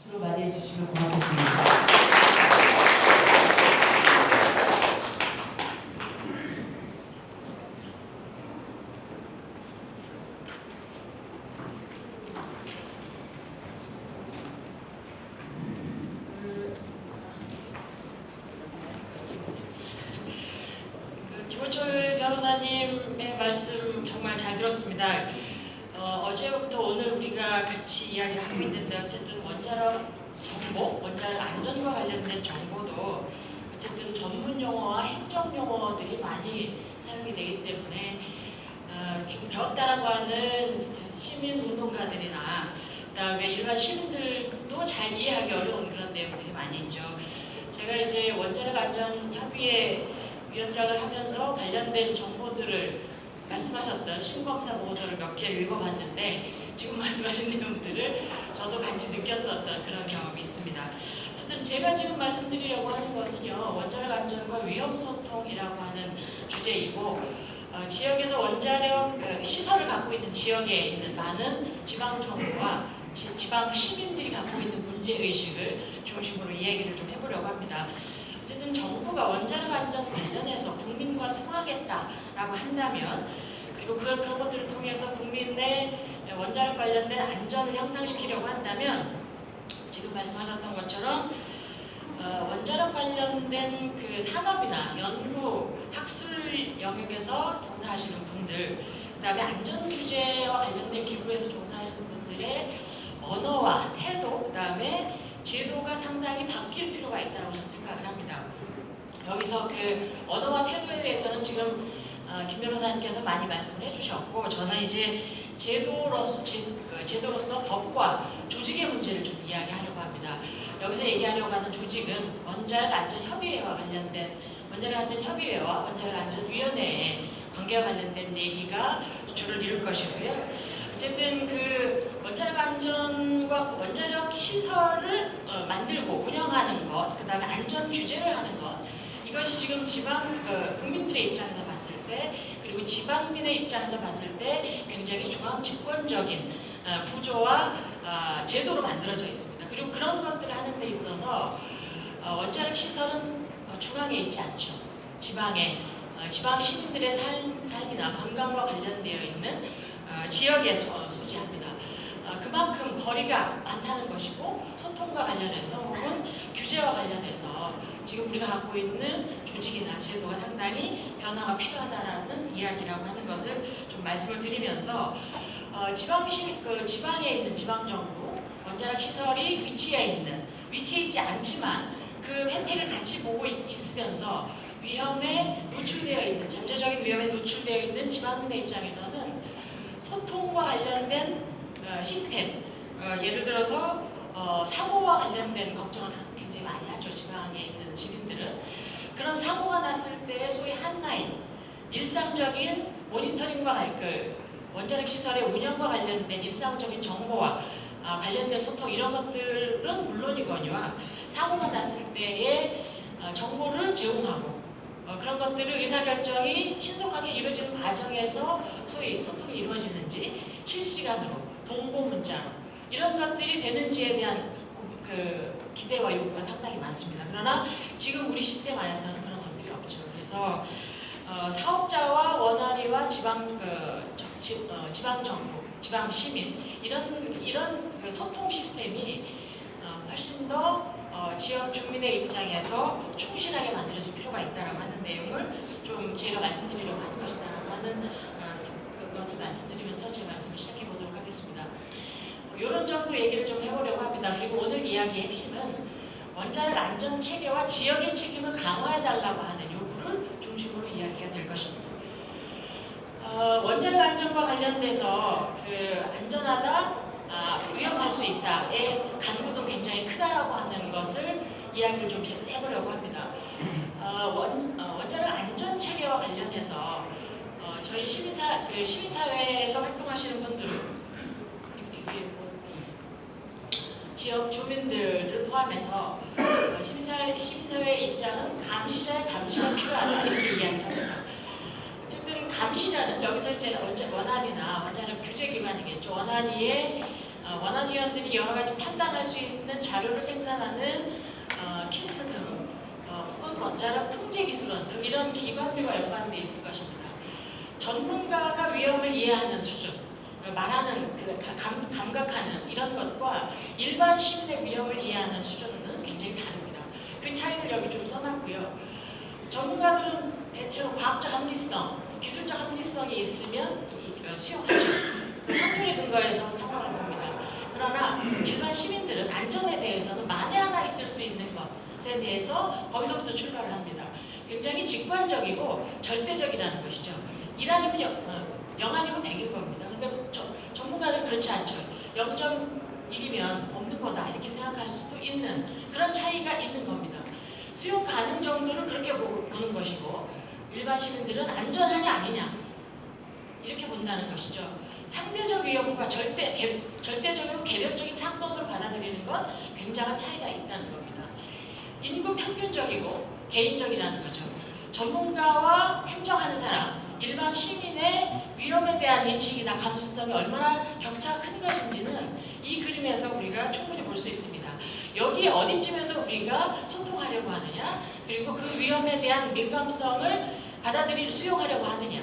박수로 맞이해 주시면 고맙겠습니다. 김호철 변호사님의 말씀 정말 잘 들었습니다. 어제부터 오늘 우리가 같이 이야기를 하고 있는데 어쨌든 원자력 정보, 원자력 안전과 관련된 정보도 어쨌든 전문 용어와 행정 용어들이 많이 사용이 되기 때문에 좀 배웠다라고 하는 시민 운동가들이나 그다음에 일반 시민들도 잘 이해하기 어려운 그런 내용들이 많이 있죠. 제가 이제 원자력 안전 협의회 위원장을 하면서 관련된 정보들을 말씀하셨던 신검사 보고서를 몇 개를 읽어봤는데 지금 말씀하신 내용들을 저도 같이 느꼈었던 그런 경험이 있습니다. 어쨌든 제가 지금 말씀드리려고 하는 것은요, 원자력 안전과 위험 소통이라고 하는 주제이고 지역에서 원자력 시설을 갖고 있는 지역에 있는 많은 지방 정부와 지방 시민들이 갖고 있는 문제 의식을 중심으로 이야기를 좀 해보려고 합니다. 어쨌든 정부가 원자력 안전 관련해서 국민과 통하겠다라고 한다면, 그리고 그런 것들을 통해서 국민의 원자력 관련된 안전을 향상시키려고 한다면, 지금 말씀하셨던 것처럼 원자력 관련된 그 산업이나 연구, 학술 영역에서 종사하시는 분들, 그다음에 안전 규제와 관련된 기구에서 종사하시는 분들의 언어와 태도, 그다음에 제도가 상당히 바뀔 필요가 있다고 저는 생각을 합니다. 여기서 그 언어와 태도에 대해서는 지금 김 변호사님께서 많이 말씀을 해주셨고, 저는 이제 제도로서 법과 조직의 문제를 좀 이야기하려고 합니다. 여기서 얘기하려고 하는 조직은 원자력 안전 협의회와 관련된 원자력 안전 협의회와 원자력 안전위원회의 관계와 관련된 얘기가 주를 이룰 것이고요. 어쨌든 그 원자력 안전과 원자력 시설을 만들고 운영하는 것, 그 다음에 안전 규제를 하는 것, 이것이 지금 지방 국민들의 입장에서 봤을 때, 그리고 지방민의 입장에서 봤을 때 굉장히 중앙 집권적인 구조와 제도로 만들어져 있습니다. 그리고 그런 것들을 하는 데 있어서 원자력 시설은 중앙에 있지 않죠. 지방 시민들의 삶이나 건강과 관련되어 있는 지역에 소지합니다. 그만큼 거리가 많다는 것이고, 소통과 관련해서 혹은 규제와 관련해서 지금 우리가 갖고 있는 조직이나 제도가 상당히 변화가 필요하다라는 이야기라고 하는 것을 좀 말씀을 드리면서 지방에 있는 지방정부, 원자력 시설이 위치해 있지 않지만 그 혜택을 같이 보고 있으면서 위험에 노출되어 있는, 잠재적인 위험에 노출되어 있는 지방민의 입장에서는 소통과 관련된 시스템, 예를 들어서 사고와 관련된 걱정을 굉장히 많이 하죠. 지방에 있는 시민들은. 그런 사고가 났을 때 소위 한라인, 일상적인 모니터링과 원자력 시설의 운영과 관련된 일상적인 정보와 관련된 소통, 이런 것들은 물론이거니와 사고가 났을 때의 정보를 제공하고 그런 것들을 의사결정이 신속하게 이루어지는 과정에서 소위 소통이 이루어지는지 실시간으로, 동보 문자로 이런 것들이 되는지에 대한 그 기대와 요구가 상당히 많습니다. 그러나 지금 우리 시스템 안에서는 그런 것들이 없죠. 그래서 사업자와 원활이와 지방 정부, 지방 시민 이런 그 소통 시스템이 훨씬 더 지역 주민의 입장에서 충실하게 만들어질 필요가 있다라고 하는 내용을 좀 제가 말씀드리려고 하는 것이다라고 하는 그것을 말씀드리면서 제 말씀을 시작해 보도록 하겠습니다. 이런 정도 얘기를 좀 해보려고 합니다. 그리고 오늘 이야기의 핵심은 원자력 안전 체계와 지역의 책임을 강화해달라고 하는 요구를 중심으로 이야기가 될 것입니다. 원자력 안전과 관련돼서 안전하다, 위험할 수 있다의 간극은 굉장히 크다라고 하는 것을 이야기를 좀 해보려고 합니다. 원자력 안전 체계와 관련해서 저희 시민사회에서 활동하시는 분들은 지역 주민들을 포함해서 시민사회의 입장은 감시자의 감시가 필요하다, 이렇게 이야기를 합니다. 어쨌든 감시자는 여기서 이제 원안이나 원자력 규제기관이겠죠. 원안위의 원안위원들이 여러 가지 판단할 수 있는 자료를 생산하는 킨스 등 혹은 원자력 통제기술원 등 이런 기관들과 연관돼 있을 것입니다. 전문가가 위험을 이해하는 수준, 말하는 감각하는 이런 것과 일반 시민의 위험을 이해하는 수준은 굉장히 다릅니다. 그 차이를 여기 좀 써놨고요. 전문가들은 대체로 과학적 합리성, 기술적 합리성이 있으면 수용하죠. 그 확률에 근거해서 상황을 봅니다. 그러나 일반 시민들은 안전에 대해서는 만에 하나 있을 수 있는 것에 대해서 거기서부터 출발을 합니다. 굉장히 직관적이고 절대적이라는 것이죠. 1 아니면 0 아니면 100일 겁니다. 근데 전문가는 그렇지 않죠. 0.1이면 없는 거다 이렇게 생각할 수도 있는 그런 차이가 있는 겁니다. 수용 가능 정도를 그렇게 보는 것이고 일반 시민들은 안전하냐 아니냐 이렇게 본다는 것이죠. 상대적 위험과 절대적이고 개별적인 사건으로 받아들이는 건 굉장한 차이가 있다는 겁니다. 인구 평균적이고 개인적이라는 거죠. 전문가와 행정하는 사람, 일반 시민의 위험에 대한 인식이나 감수성이 얼마나 격차가 큰 것인지는 이 그림에서 우리가 충분히 볼 수 있습니다. 여기 어디쯤에서 우리가 소통하려고 하느냐, 그리고 그 위험에 대한 민감성을 수용하려고 하느냐,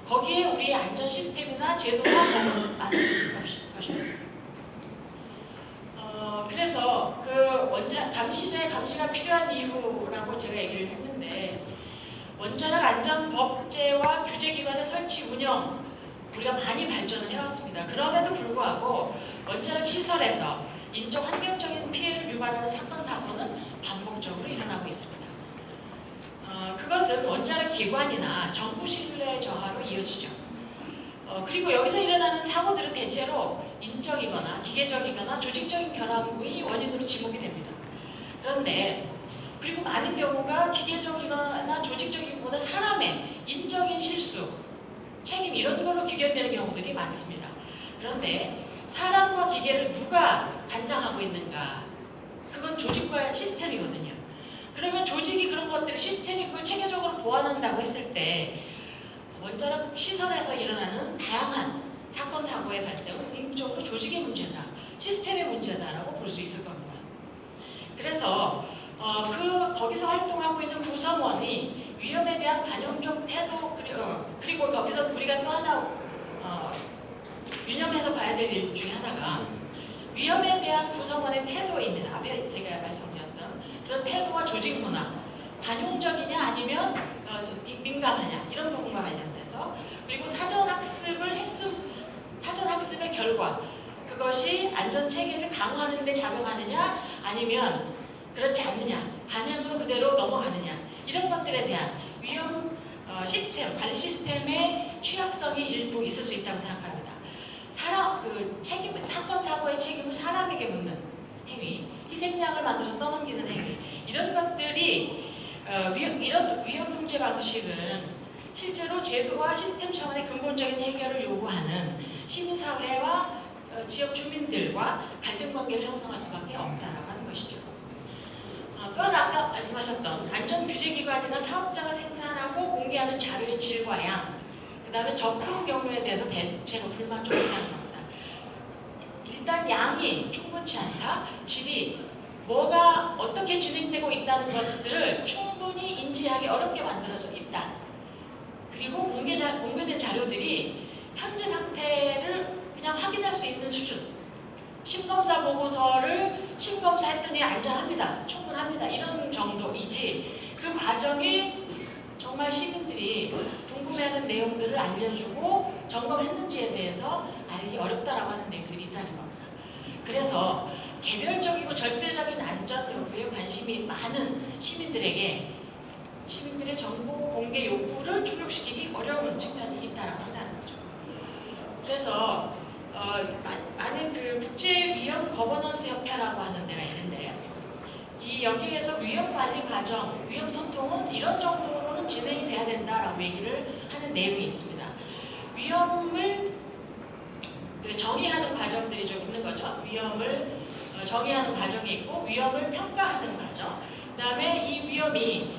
거기에 우리의 안전 시스템이나 제도가 만들어질 것입니다. 그래서 그 감시자의 감시가 필요한 이유라고 제가 얘기를 했는데, 원자력 안전법제와 규제기관의 설치 운영 우리가 많이 발전을 해왔습니다. 그럼에도 불구하고 원자력 시설에서 인적 환경적인 피해를 유발하는 사건 사고는 반복적으로 일어나고 있습니다. 그것은 원자력 기관이나 정부 신뢰 저하로 이어지죠. 그리고 여기서 일어나는 사고들은 대체로 인적이거나 기계적이거나 조직적인 결함이 원인으로 지목이 됩니다. 그런데 그리고 많은 경우가 기계적이거나 조직적이기보다 사람의 인적인 실수, 책임 이런 걸로 귀결되는 경우들이 많습니다. 그런데 사람과 기계를 누가 관장하고 있는가? 그건 조직과 시스템이거든요. 그러면 조직이 그런 것들을 시스템이 그걸 체계적으로 보완한다고 했을 때 원자력 시설에서 일어나는 다양한 사건 사고의 발생은 궁극적으로 조직의 문제다, 시스템의 문제다라고 볼 수 있을 겁니다. 그래서 거기서 활동하고 있는 구성원이 위험에 대한 관용적 태도 그리고 거기서 우리가 또 하나 유념해서 봐야 될 일 중에 하나가 위험에 대한 구성원의 태도입니다. 앞에 제가 말씀드렸던 그런 태도와 조직 문화, 관용적이냐 아니면 민감하냐 이런 부분과 관련돼서, 그리고 사전 학습의 결과 그것이 안전 체계를 강화하는 데 작용하느냐 아니면 그렇지 않느냐, 관행으로 그대로 넘어가느냐, 이런 것들에 대한 위험 시스템, 관리 시스템의 취약성이 일부 있을 수 있다고 생각합니다. 사건 사고의 책임을 사람에게 묻는 행위, 희생양을 만들어서 떠넘기는 행위, 이런 것들이 이런 위험 통제 방식은 실제로 제도와 시스템 차원의 근본적인 해결을 요구하는 시민사회와 지역 주민들과 갈등 관계를 형성할 수밖에 없다라고 하는 것이죠. 또한 아까 말씀하셨던 안전규제기관이나 사업자가 생산하고 공개하는 자료의 질과 양, 그 다음에 접근 경로에 대해서 대체로 불만족하다는 겁니다. 일단 양이 충분치 않다, 질이 뭐가 어떻게 진행되고 있다는 것들을 충분히 인지하기 어렵게 만들어져 있다. 그리고 공개된 자료들이 현재 상태를 그냥 확인할 수 있는 수준, 심검사 보고서를 심검사했더니 안전합니다, 충분합니다, 이런 정도이지 그 과정이 정말 시민들이 궁금해하는 내용들을 알려주고 점검했는지에 대해서 알기 어렵다라고 하는 내용들이 있다는 겁니다. 그래서 개별적이고 절대적인 안전 여부에 관심이 많은 시민들에게 시민들의 정보 공개 요구를 충족시키기 어려운 측면이 있다라고 한다는 거죠. 그래서 많은 그 국제위험 거버넌스 협회라고 하는 데가 있는데, 여기에서 위험 관리 과정, 위험 소통은 이런 정도로는 진행이 돼야 된다라고 얘기를 하는 내용이 있습니다. 위험을 정의하는 과정들이 좀 있는 거죠. 위험을 정의하는 과정이 있고 위험을 평가하는 과정, 그 다음에 이 위험이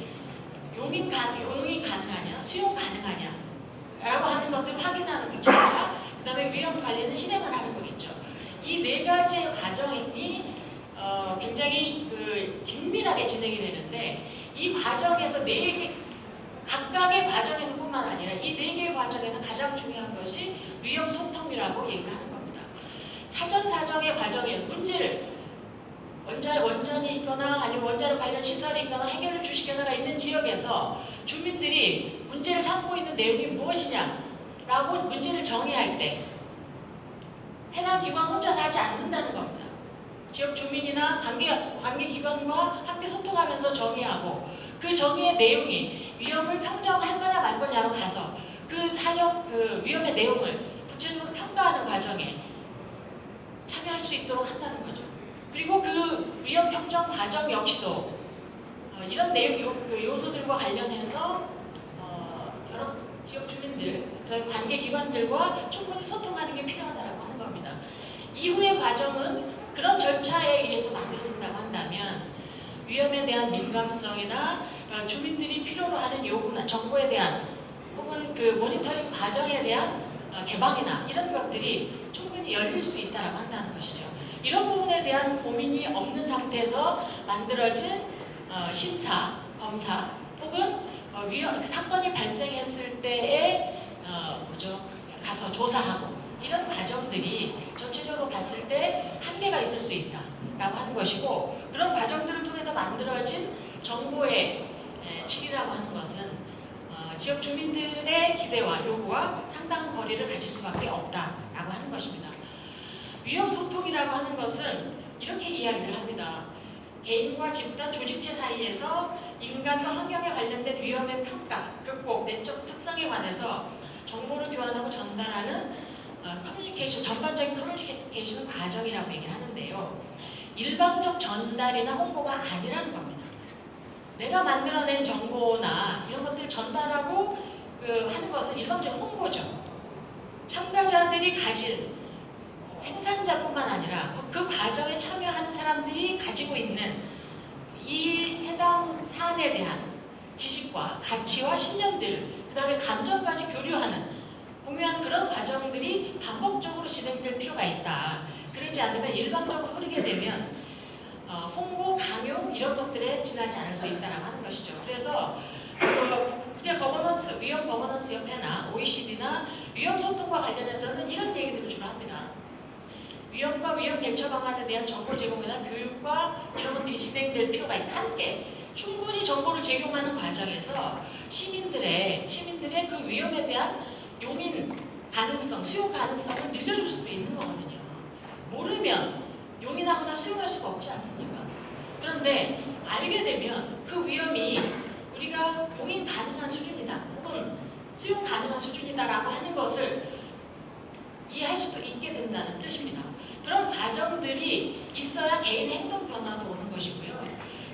용이 가능하냐, 수용 가능하냐 라고 하는 것들을 확인하는 절차, 그 다음에 위험 관리는 실행을 하는 거겠죠. 이 네 가지의 과정이 굉장히 긴밀하게 진행이 되는데 이 과정에서 각각의 과정에서뿐만 아니라 이 네 개의 과정에서 가장 중요한 것이 위험 소통이라고 얘기를 하는 겁니다. 사전 사정의 과정에 문제를 원전이 있거나 아니면 원자력 관련 시설이 있거나 해결 주식회사가 있는 지역에서 주민들이 문제를 삼고 있는 내용이 무엇이냐라고 문제를 정의할 때 해당 기관 혼자서 하지 않는다는 겁니다. 지역 주민이나 관계기관과 함께 소통하면서 정의하고 그 정의의 내용이 위험을 평정할 거냐 말 거냐로 가서 그 위험의 내용을 구체적으로 평가하는 과정에 참여할 수 있도록 한다는 거죠. 그리고 그 위험 평정 과정 역시도 이런 내용 요소들과 관련해서 여러 지역 주민들, 관계기관들과 충분히 소통하는 게 필요하다고 하는 겁니다. 이후의 과정은 그런 절차에 의해서 만들어진다고 한다면 위험에 대한 민감성이나 주민들이 필요로 하는 요구나 정보에 대한 혹은 그 모니터링 과정에 대한 개방이나 이런 것들이 충분히 열릴 수 있다고 한다는 것이죠. 이런 부분에 대한 고민이 없는 상태에서 만들어진 심사, 검사 혹은 사건이 발생했을 때에 가서 조사하고 이런 과정들이 전체적으로 봤을 때 한계가 있을 수 있다라고 하는 것이고 그런 과정들을 통해서 만들어진 정보의 질이라고 하는 것은 지역 주민들의 기대와 요구와 상당한 거리를 가질 수밖에 없다라고 하는 것입니다. 위험 소통이라고 하는 것은 이렇게 이야기를 합니다. 개인과 집단, 조직체 사이에서 인간과 환경에 관련된 위험의 평가, 극복, 내적 특성에 관해서 정보를 교환하고 전달하는 커뮤니케이션, 전반적인 커뮤니케이션 과정이라고 얘기를 하는데요. 일방적 전달이나 홍보가 아니라는 겁니다. 내가 만들어낸 정보나 이런 것들을 전달하고 하는 것은 일방적인 홍보죠. 참가자들이 가진 생산자뿐만 아니라 그 과정에 참여하는 사람들이 가지고 있는 이 해당 사안에 대한 지식과 가치와 신념들, 그 다음에 감정까지 공유하는 그런 과정들이 반복적으로 진행될 필요가 있다. 그러지 않으면 일방적으로 흐르게 되면 홍보, 강요 이런 것들에 지나지 않을 수 있다고 하는 것이죠. 그래서 국제 거버넌스, 위험 거버넌스 협회나 OECD나 위험 소통과 관련해서는 이런 얘기들을 주로 합니다. 위험과 위험 대처 방안에 대한 정보 제공이나 교육과 이런 것들이 진행될 필요가 있다. 함께 충분히 정보를 제공하는 과정에서 시민들의 그 위험에 대한 용인 가능성, 수용 가능성을 늘려줄 수도 있는 거거든요. 모르면 용인하거나 수용할 수가 없지 않습니까? 그런데 알게 되면 그 위험이 우리가 용인 가능한 수준이다 혹은 수용 가능한 수준이다라고 하는 것을 이해할 수도 있게 된다는 뜻입니다. 그런 과정들이 있어야 개인의 행동 변화도 오는 것이고요.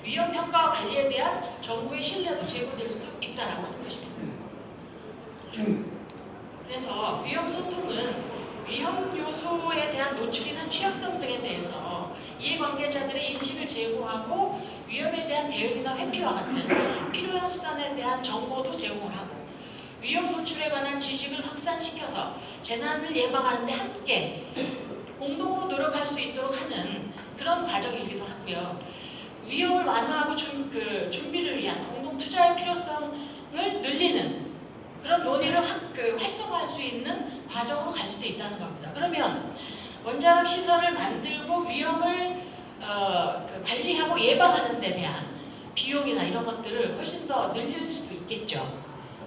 위험 평가와 관리에 대한 정부의 신뢰도 제고될 수 있다라고 하는 것입니다. 그래서 위험 소통은 위험 요소에 대한 노출이나 취약성 등에 대해서 이해관계자들의 인식을 제고하고 위험에 대한 대응이나 회피와 같은 필요한 수단에 대한 정보도 제공을 하고 위험 노출에 관한 지식을 확산시켜서 재난을 예방하는 데 함께 공동으로 노력할 수 있도록 하는 그런 과정이기도 하고요. 위험을 완화하고 준비를 위한 공동 투자의 필요성을 늘리는 그런 논의를 활성화할 수 있는 과정으로 갈 수도 있다는 겁니다. 그러면 원자력 시설을 만들고 위험을 관리하고 예방하는 데 대한 비용이나 이런 것들을 훨씬 더 늘릴 수도 있겠죠.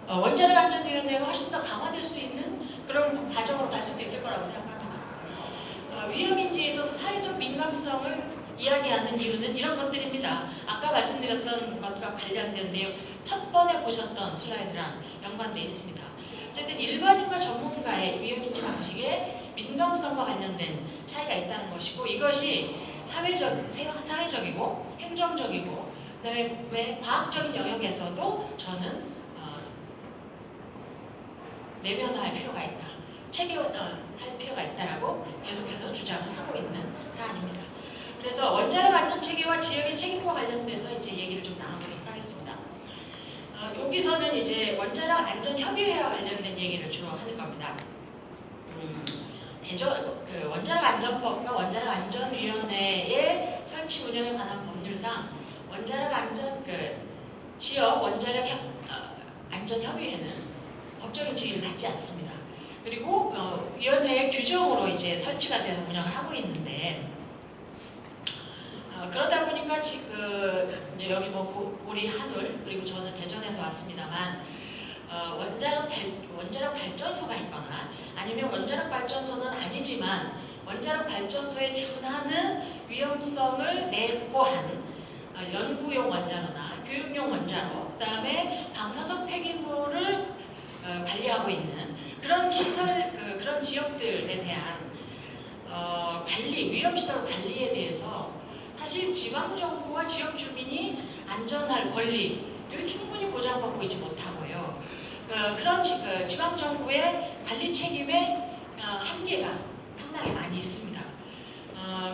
원자력 안전위원회가 훨씬 더 강화될 수 있는 그런 과정으로 갈 수도 있을 거라고 생각합니다. 위험인지에 있어서 사회적 민감성을 이야기하는 이유는 이런 것들입니다. 아까 말씀드렸던 것과 관련된 내용, 첫 번에 보셨던 슬라이드랑 연관되어 있습니다. 어쨌든 일반인과 전문가의 위험인지 방식에 민감성과 관련된 차이가 있다는 것이고 이것이 사회적이고 행정적이고 그다음에 과학적인 영역에서도 저는 내면화할 필요가 있다. 체계화할 필요가 있다라고 계속해서 주장을 하고 있는 사안입니다. 그래서 원자력 안전 체계와 지역의 책임과 관련돼서 이제 얘기를 좀 나눠보도록 하겠습니다. 여기서는 이제 원자력 안전 협의회와 관련된 얘기를 주로 하는 겁니다. 원자력 안전법과 원자력 안전위원회의 설치 운영에 관한 법률상 원자력 지역 원자력 안전협의회는 법적인 지위를 갖지 않습니다. 그리고 위원회의 규정으로 이제 설치가 되는 운영을 하고 있는데 그러다 보니까 지금 이제 여기 뭐 고리 한울 그리고 저는 대전에서 왔습니다만 원자력 발전소가 있거나 아니면 원자력 발전소는 아니지만 원자력 발전소에 준하는 위험성을 내포한 연구용 원자로나 교육용 원자로 그다음에 방사성 폐기물을 관리하고 있는 그런 시설 그런 지역들에 대한 위험시설 관리에 대해서 사실 지방정부와 지역 주민이 안전할 권리를 충분히 보장받고 있지 못하고요. 그런 지방정부의 관리 책임의 한계가 상당히 많이 있습니다.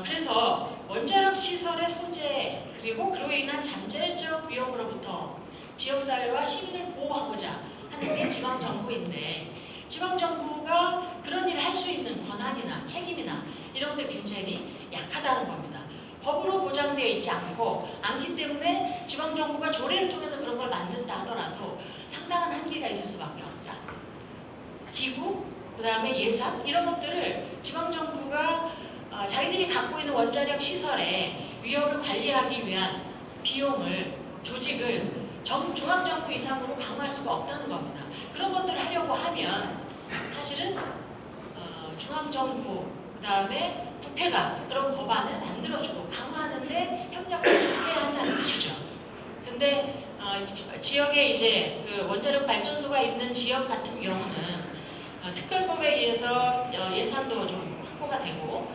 그래서 원자력 시설의 소재 그리고 그로 인한 잠재적 위험으로부터 지역사회와 시민을 보호하고자 하는 게 지방정부인데 지방정부가 그런 일을 할 수 있는 권한이나 책임이나 이런 것들이 굉장히 약하다는 겁니다. 법으로 보장되어 있지 않기 때문에 지방정부가 조례를 통해서 그런 걸 만든다 하더라도 상당한 한계가 있을 수밖에 없다. 기구, 그 다음에 예산 이런 것들을 지방정부가 자기들이 갖고 있는 원자력 시설의 위험을 관리하기 위한 비용을 조직을 중앙정부 이상으로 강화할 수가 없다는 겁니다. 그런 것들을 하려고 하면 사실은 중앙정부 그 다음에 국회가 그런 법안을 만들어주고 강화하는데 협력을 해야 한다는 뜻이죠. 근데 지역에 이제 그 원자력 발전소가 있는 지역 같은 경우는 특별법에 의해서 예산도 좀 확보가 되고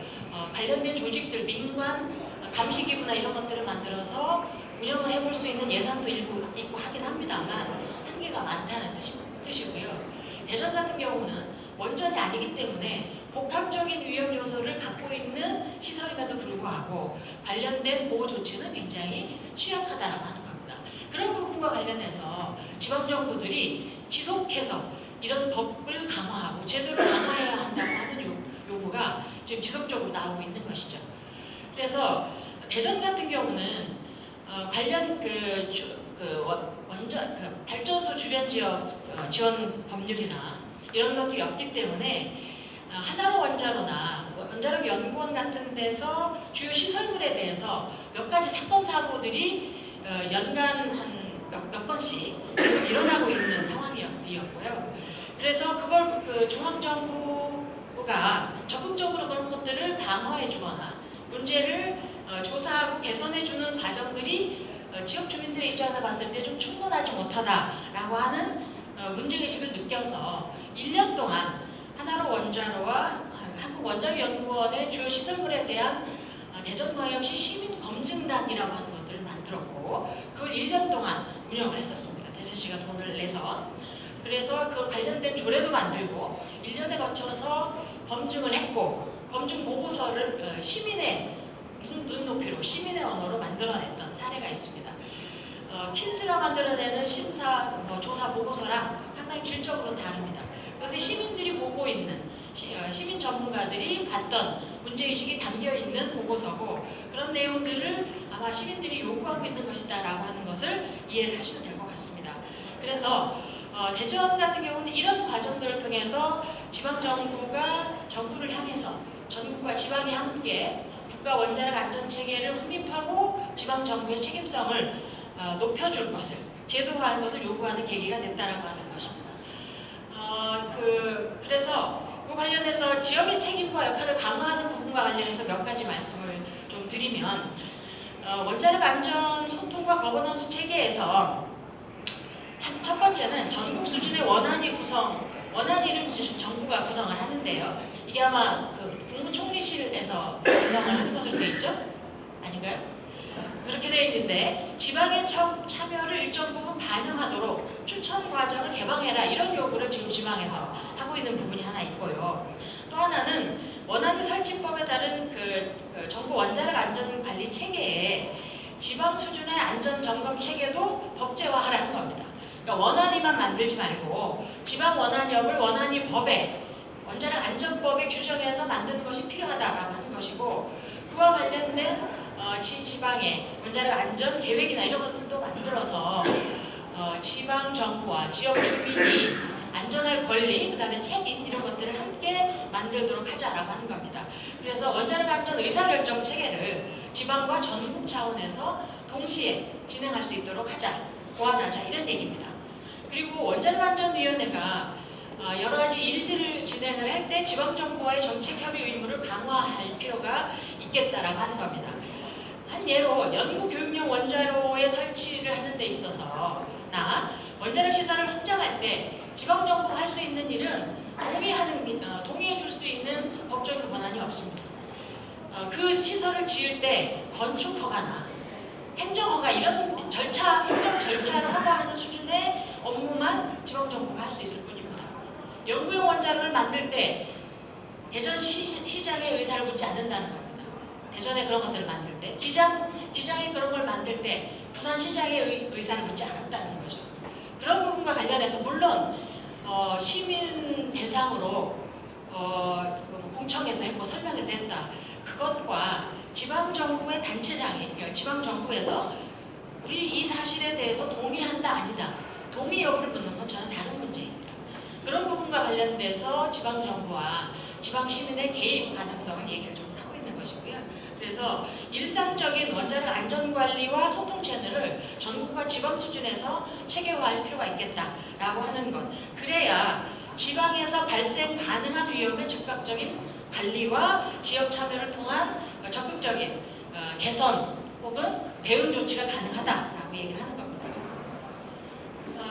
관련된 조직들, 민관 감시기구나 이런 것들을 만들어서 운영을 해볼 수 있는 예산도 일부 있고 하긴 합니다만 한계가 많다는 뜻이고요. 대전 같은 경우는 원전이 아니기 때문에 복합적인 위험 요소를 갖고 있는 시설임에도 불구하고 관련된 보호 조치는 굉장히 취약하다라고 하는 겁니다. 그런 부분과 관련해서 지방정부들이 지속해서 이런 법을 강화하고 제도를 강화해야 한다고 하는 요구가 지금 지속적으로 나오고 있는 것이죠. 그래서 대전 같은 경우는 관련 발전소 주변 지역 지원 법률이나 이런 것들이 없기 때문에 하나로 원자로나 원자력 연구원 같은 데서 주요 시설물에 대해서 몇 가지 사건 사고들이 연간 한 몇 번씩 일어나고 있는 상황이었고요. 그래서 그걸 중앙정부가 적극적으로 그런 것들을 방어해주거나 문제를 조사하고 개선해주는 과정들이 지역 주민들의 입장에서 봤을 때 좀 충분하지 못하다라고 하는 문제의식을 느껴서 1년 동안 하나로 원자로와 한국원자력연구원의 주요 시설물에 대한 대전광역시 시민검증단이라고 하는 것들을 만들었고 그걸 1년 동안 운영을 했었습니다. 대전시가 돈을 내서. 그래서 그 관련된 조례도 만들고 1년에 거쳐서 검증을 했고 검증 보고서를 시민의 눈높이로 시민의 언어로 만들어냈던 사례가 있습니다. 킨스가 만들어내는 조사 보고서랑 상당히 질적으로 다릅니다. 그런데 시민들이 보고 있는 시민 전문가들이 봤던 문제의식이 담겨있는 보고서고 그런 내용들을 아마 시민들이 요구하고 있는 것이다 라고 하는 것을 이해를 하시면 될 것 같습니다. 그래서 대전 같은 경우는 이런 과정들을 통해서 지방정부가 정부를 향해서 전국과 지방이 함께 국가 원자력 안전체계를 확립하고 지방정부의 책임성을 높여줄 것을 제도화하는 것을 요구하는 계기가 됐다라고 하는 것입니다. 그래서 그 관련해서 지역의 책임과 역할을 강화하는 부분과 관련해서 몇 가지 말씀을 좀 드리면 원자력 안전 소통과 거버넌스 체계에서 첫 번째는 전국 수준의 원안위를 정부가 구성을 하는데요. 이게 아마 국무총리실에서 구성을 하는 것으로 되어 있죠? 아닌가요? 그렇게 되어 있는데 지방의 참여를 일정 부분 반영하도록 추천 과정을 개방해라 이런 요구를 지금 지방에서 하고 있는 부분이 하나 있고요. 또 하나는 원안위 설치법에 따른 정부 원자력 안전관리 체계에 지방 수준의 안전 점검 체계도 법제화하라는 겁니다. 그러니까 원안위만 만들지 말고 지방 원안위업을 원안위 법에 원자력 안전법에 규정해서 만드는 것이 필요하다라고 하는 것이고, 그와 관련된 지방의 원자력 안전 계획이나 이런 것들도 만들어서 지방 정부와 지역 주민이 안전할 권리, 그 다음에 책임 이런 것들을 함께 만들도록 하자라고 하는 겁니다. 그래서 원자력 안전 의사결정 체계를 지방과 전국 차원에서 동시에 진행할 수 있도록 하자, 보완하자 이런 얘기입니다. 그리고 원자력안전위원회가 여러 가지 일들을 진행을 할 때 지방정부와의 정책협의 의무를 강화할 필요가 있겠다라고 하는 겁니다. 한 예로 연구교육용 원자로의 설치를 하는 데 있어서 원자력 시설을 확장할 때 지방정부가 할 수 있는 일은 동의해 줄 수 있는 법적인 권한이 없습니다. 그 시설을 지을 때 건축 허가나 행정허가 이런 행정 절차를 허가하는 수준의 업무만 지방정부가 할 수 있을 뿐입니다. 연구용 원자로를 만들 때 대전시장의 의사를 묻지 않는다는 겁니다. 대전에 그런 것들을 만들 때, 기장에 그런 걸 만들 때 부산시장의 의사를 묻지 않았다는 거죠. 그런 부분과 관련해서 물론 시민 대상으로 공청회도 했고 설명회도 했다. 그것과 지방정부의 단체장이, 그러니까 지방정부에서 우리 이 사실에 대해서 동의한다 아니다, 동의 여부를 묻는 건 저는 다른 문제입니다. 그런 부분과 관련돼서 지방정부와 지방시민의 개입 가능성을 얘기를 좀 하고 있는 것이고요. 그래서 일상적인 원자력 안전관리와 소통 채널을 전국과 지방 수준에서 체계화할 필요가 있겠다라고 하는 것. 그래야 지방에서 발생 가능한 위험의 즉각적인 관리와 지역 참여를 통한 적극적인 개선 혹은 대응 조치가 가능하다라고 얘기를 하는 겁니다.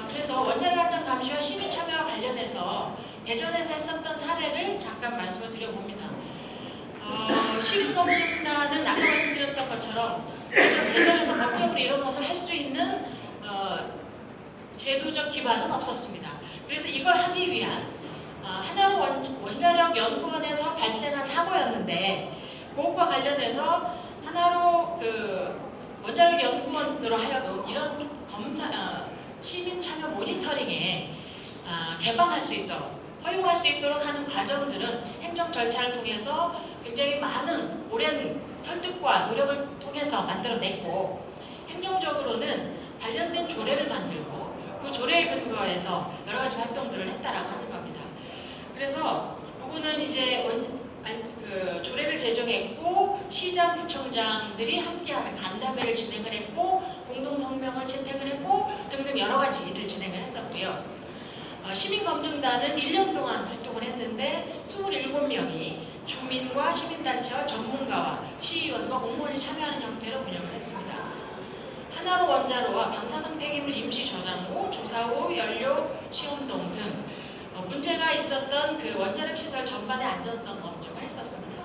그래서 원자력 안전 감시와 시민 참여와 관련해서 대전에서 했었던 사례를 잠깐 말씀을 드려봅니다. 시민검증단은 아까 말씀드렸던 것처럼 대전에서 법적으로 이런 것을 할 수 있는 제도적 기반은 없었습니다. 그래서 이걸 하기 위한 하나로 원자력 연구원에서 발생한 사고였는데, 그것과 관련해서 하나로 원자력 연구원으로 하여금 이런 시민 참여 모니터링에 개방할 수 있도록, 허용할 수 있도록 하는 과정들은 행정 절차를 통해서 굉장히 많은 오랜 설득과 노력을 통해서 만들어냈고, 행정적으로는 관련된 조례를 만들고 그 조례에 근거해서 여러 가지 활동들을 했다라고 하는 겁니다. 그래서 이거는 이제 조례를 제정했고 시장, 부청장들이 함께하는 간담회를 진행을 했고 공동성명을 채택을 했고 등등 여러 가지 일을 진행을 했었고요. 시민검증단은 1년 동안 활동을 했는데 27명이 주민과 시민단체와 전문가와 시의원과 공무원이 참여하는 형태로 운영을 했습니다. 하나로 원자로와 방사성 폐기물 임시 저장고, 조사호, 연료, 시험동 등 문제가 있었던 그 원자력 시설 전반의 안전성 검증을 했었습니다.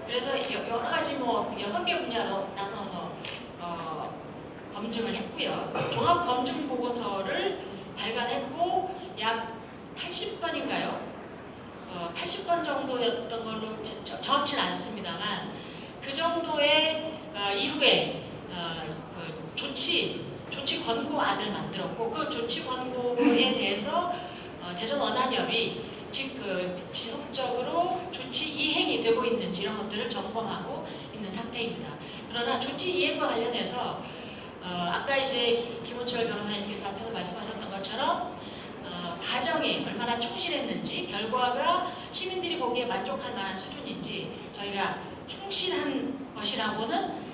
그래서 여러 가지 6개 분야로 나눠서 검증을 했고요. 종합 검증 보고서를 발간했고 약 80건인가요? 80건 정도였던 걸로 정확치는 않습니다만 그 정도의 이후에 조치 권고안을 만들었고, 그 조치 권고에 대해서 대전 원안협이 지속적으로 조치 이행이 되고 있는지 이런 것들을 점검하고 있는 상태입니다. 그러나 조치 이행과 관련해서 아까 이제 김호철 변호사님께서 앞에서 말씀하셨던 것처럼 과정이 얼마나 충실했는지, 결과가 시민들이 보기에 만족할 만한 수준인지 저희가 충실한 것이라고는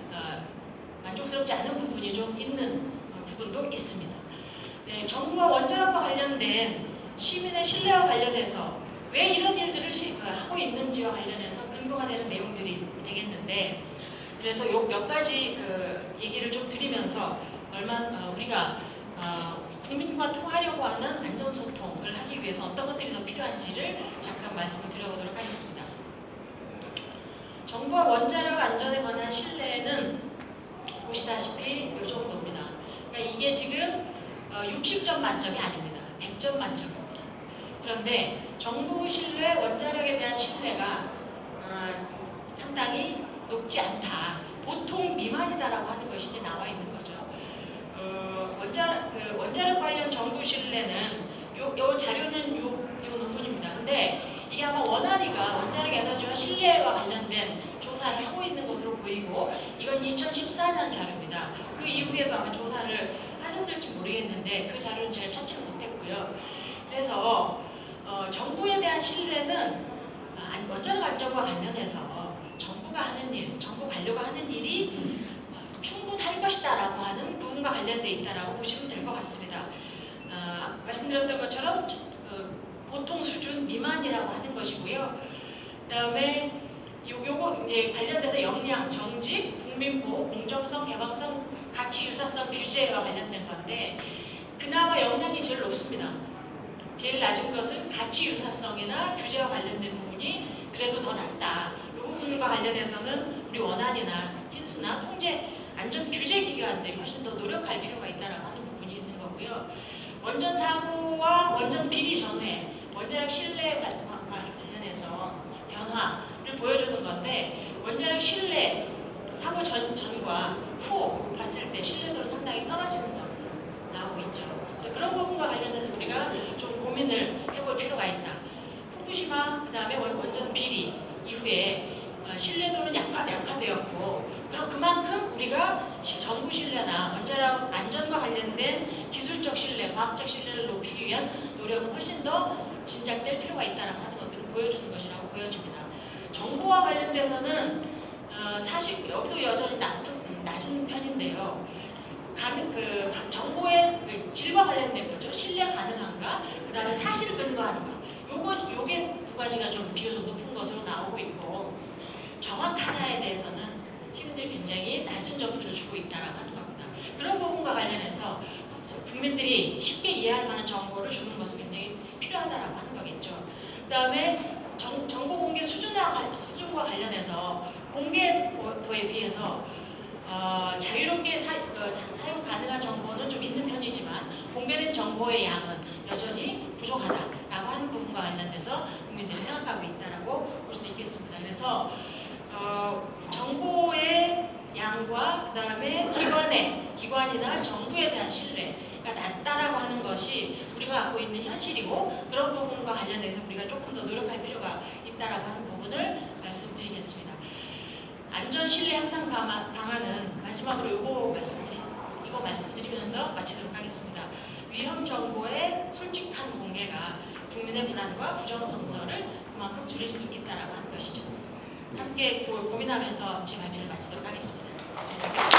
만족스럽지 않은 부분이 좀 있는 부분도 있습니다. 네, 정부와 원자력과 관련된 시민의 신뢰와 관련해서 왜 이런 일들을 하고 있는지와 관련해서 근거가 되는 내용들이 되겠는데, 그래서 몇 가지 얘기를 좀 드리면서 우리가 국민과 통하려고 하는 안전소통을 하기 위해서 어떤 것들이 더 필요한지를 잠깐 말씀을 드려보도록 하겠습니다. 정부와 원자력 안전에 관한 신뢰는 보시다시피 이 정도입니다. 그러니까 이게 지금 60점 만점이 아닙니다. 100점 만점입니다. 그런데 정부 신뢰, 원자력에 대한 신뢰가 상당히 높지 않다, 보통 미만이다라고 하는 것이 이제 나와 있는 거죠. 원자력 관련 정부 신뢰는 요 자료는 요 논문입니다. 근데 이게 아마 원활이가 원자력 에너지와 신뢰와 관련된 조사를 하고 있는 것으로 보이고 이건 2014년 자료입니다. 그 이후에도 아마 조사를 하셨을지 모르겠는데 그 자료는 제가 찾지는 못했고요. 그래서 정부에 대한 신뢰는 원자력 안전과 관련해서 정부가 하는 일, 정부 관료가 하는 일이 충분할 것이다라고 하는 부분과 관련돼 있다라고 보시면 될 것 같습니다. 말씀드렸던 것처럼 보통 수준 미만이라고 하는 것이고요. 그다음에 요거 이제 관련돼서 역량, 정직, 국민보호, 공정성, 개방성, 가치 유사성 규제와 관련된 건데 그나마 역량이 제일 높습니다. 제일 낮은 것은 가치 유사성이나 규제와 관련된 부분이 그래도 더 낮다. 이 부분과 관련해서는 우리 원안이나 킨스나 통제 안전 규제 기관들이 훨씬 더 노력할 필요가 있다라고 하는 부분이 있는 거고요. 원전 사고와 원전 비리 전후에 원자력 신뢰 관련해서 변화를 보여주는 건데 원자력 신뢰 사고 전과 후 봤을 때 신뢰도는 상당히 떨어지는 것으로 나오고 있죠. 그래서 그런 부분과 관련해서 우리가 좀 고민을 해볼 필요가 있다. 후쿠시마 그다음에 원전 비리 이후에 신뢰도는 약화되었고 그럼 그만큼 우리가 정부 신뢰나 원자력 안전과 관련된 기술적 신뢰, 과학적 신뢰를 높이기 위한 노력은 훨씬 더 진작될 필요가 있다는 것들을 보여주는 것이라고 보여집니다. 정보와 관련돼서는 사실 여기도 여전히 낮은 편인데요. 정보의 질과 관련된 거죠. 신뢰 가능한가, 그 다음에 사실 근거하는가. 요게 두 가지가 좀 비교적 높은 것으로 나오고 있고 정확하냐에 대해서는 시민들이 굉장히 낮은 점수를 주고 있다라고 하는 겁니다. 그런 부분과 관련해서 국민들이 쉽게 이해할 만한 정보를 주는 것은 굉장히 필요하다라고 하는 거겠죠. 그 다음에 정보 공개 수준과 관련해서 공개도에 비해서 자유롭게 사용 가능한 정보는 좀 있는 편이지만 공개된 정보의 양은 여전히 부족하다라고 하는 부분과 관련돼서 국민들이 생각하고 있다라고 볼 수 있겠습니다. 그래서 정보의 양과 그 다음에 기관이나 정부에 대한 신뢰가 낮다라고 하는 것이 우리가 갖고 있는 현실이고 그런 부분과 관련해서 우리가 조금 더 노력할 필요가 있다라고 하는 부분을 말씀드리겠습니다. 안전 신뢰 향상 방안은 마지막으로 이거 말씀드리면서 마치도록 하겠습니다. 위험 정보의 솔직한 공개가 국민의 불안과 부정선서를 그만큼 줄일 수 있다라고 하는 것이죠. 함께 고민하면서 제 발표를 마치도록 하겠습니다.